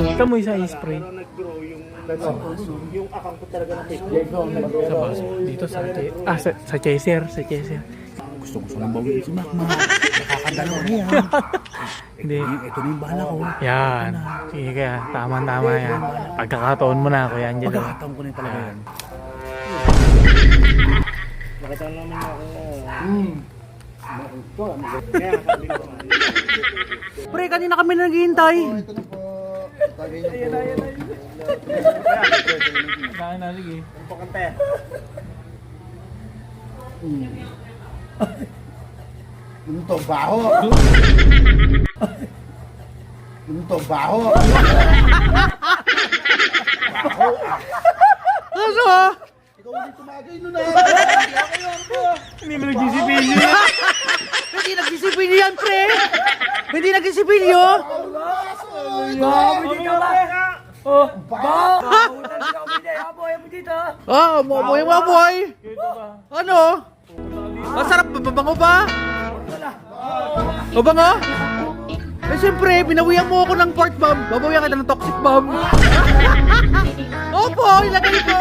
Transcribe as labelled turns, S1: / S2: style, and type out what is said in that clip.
S1: Ito mo isa i-spray.
S2: Yung akang ko talaga na cake.
S1: Sa boss. Dito sa sa chaser, sa chaser.
S2: Gusto nang bawin si Makma. Nakakadalo niya.
S1: Hindi.
S2: Ito na yung bala ko.
S1: Yan. Sige kaya, tama yan. Pagkakataon mo na, Kuya Angelo.
S2: Pagkakataon ko na talaga yan. Nakita namin ako.
S1: Pre, kanina kami naghihintay.
S3: Ito na po. Tagay niyo po.
S1: Saan na, sige.
S2: Pakante.
S3: Ito, baho. Ito, baho.
S1: Ano ah?
S3: Ikaw ulit tumagay nun ah.
S1: Hindi mo nagsisipilyo yan.
S4: Hindi nagsisipilyo yan, pre! Hindi nagsisipilyo!
S1: Oh,
S4: Ah, maboy. Ano? Masarap ba? Mabango ba? Mabango? Eh siyempre, binawian mo ako ng pork bomb. Babawian kita ng toxic bomb. Opo, ilagay ko!